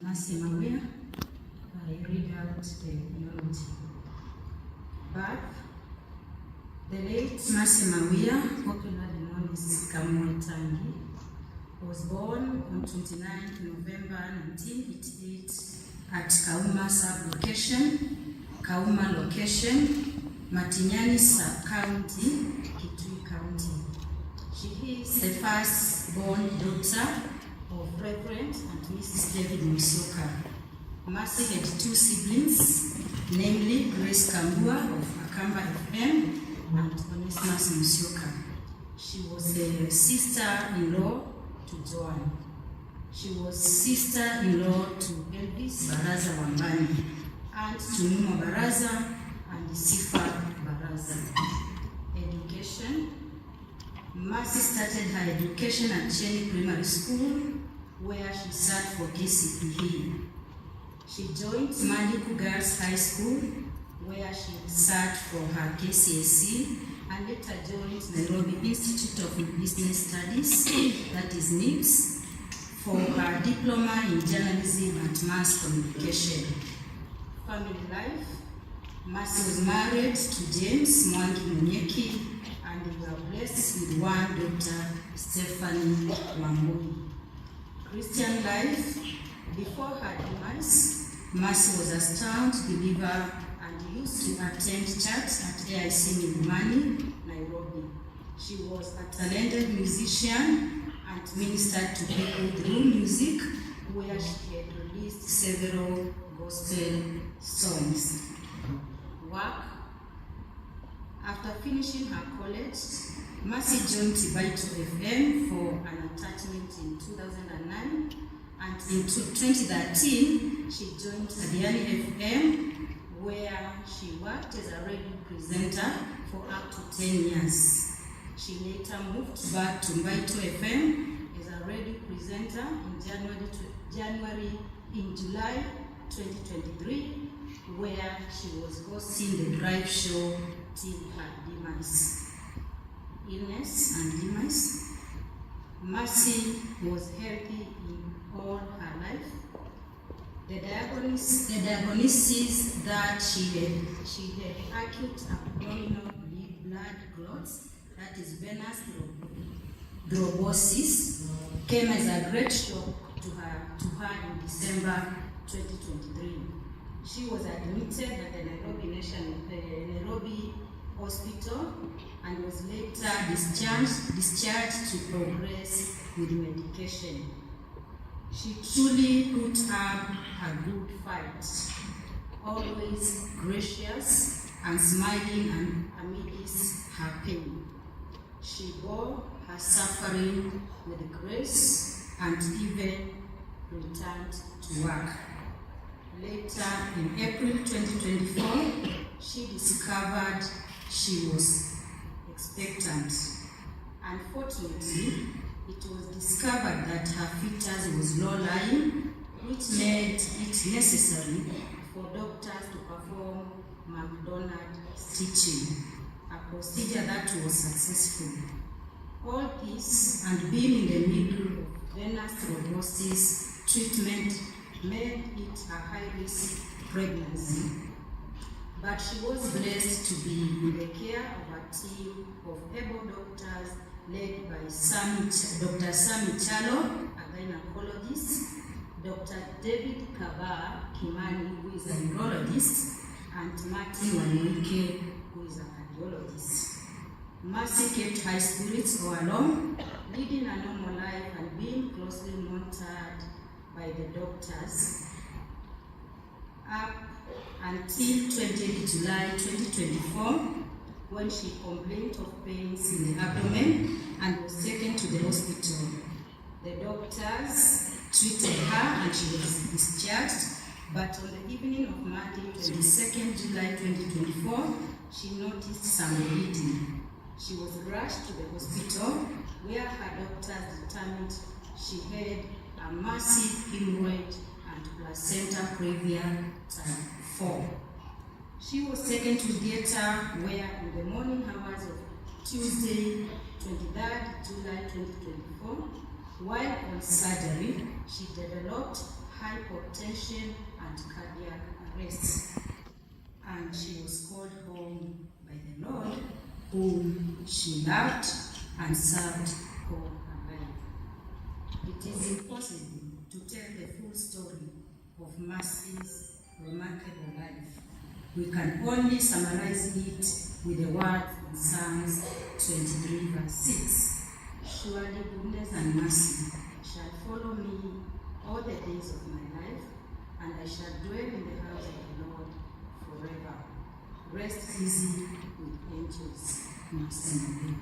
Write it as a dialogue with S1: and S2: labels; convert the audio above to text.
S1: Mercy Mawia, I read out the eulogy. Birth: the late Mercy Mawia, popularly known as Kamwaitangi, was born on 29 November 1988 at Kauma sub-location, Kauma location, Matinyani sub-county, Kitui County. She is the first-born daughter of Reverend and Mrs. David Musyoka. Mercy had two siblings, namely Grace Kambua of Akamba FM and Onesmus Musyoka. She was the sister-in-law to Joan. She was sister-in-law to Elvis Baraza Wambani, and to Numa Baraza and Sifa Baraza. Education: Mercy started her education at Cheni Primary School, where she sat for KCPE. She joined Mandiku Girls High School, where she sat for her KCSE, and later joined Nairobi Institute of Business Studies, that is NIBS, for her diploma in journalism and mass communication. Family life: Mercy was married to James Mwangi Munyeki, and they were blessed with one daughter, Stephanie Wambui. Christian life: before her demise, Mercy was a staunch believer and used to attend church at AIC Milimani, Nairobi. She was a talented musician and ministered to people through music, where she had released several gospel songs. Work: after finishing her college, Mercy joined Tibaito FM for an attachment in 2009, and in 2013, she joined Adiani FM, where she worked as a radio presenter for up to 10 years. She later moved back to Mbaito FM as a radio presenter in July 2023, where she was hosting the drive show till her demise. Illness and demise: Mercy was healthy in all her life. The diagnosis that she had acute abdominal blood clots, that is venous thrombosis, came as a great shock to her in December 2023. She was admitted at the Nairobi Hospital and was later discharged to progress with medication. She truly put up a good fight, always gracious and smiling amidst her pain. She bore her suffering with grace and even returned to work. Later, in April 2024, she discovered she was expectant. Unfortunately, it was discovered that her fetus was low-lying, which made it necessary for doctors to perform McDonald stitching, a procedure that was successful. All this, and being in the middle of venous thrombosis treatment, made it a high-risk pregnancy. But she was blessed to be in the care of a team of able doctors led by Dr. Sami Chalo, a gynecologist, Dr. David Kaba Kimani, who is a neurologist, and Martin Wanyoike, who is a cardiologist. Mercy kept high spirits all along, leading a normal life and being closely monitored by the doctors up until 20 July 2024, when she complained of pains in the abdomen and was taken to the hospital. The doctors treated her and she was discharged, but on the evening of Monday, 22nd July 2024, she noticed some bleeding. She was rushed to the hospital, where her doctors determined she had a massive hemorrhage and placenta previa type 4. She was taken to theater, where in the morning hours of Tuesday, 23rd July 2024, while on surgery, she developed hypotension and cardiac arrest. And she was called home by the Lord, whom she loved and served all her life. It is impossible to tell the full story of Mercy's remarkable life. We can only summarize it with the words in Psalms 23 verse 6. Surely goodness and mercy shall follow me all the days of my life, and I shall dwell in the house of the Lord forever. Rest easy with angels. Mercy.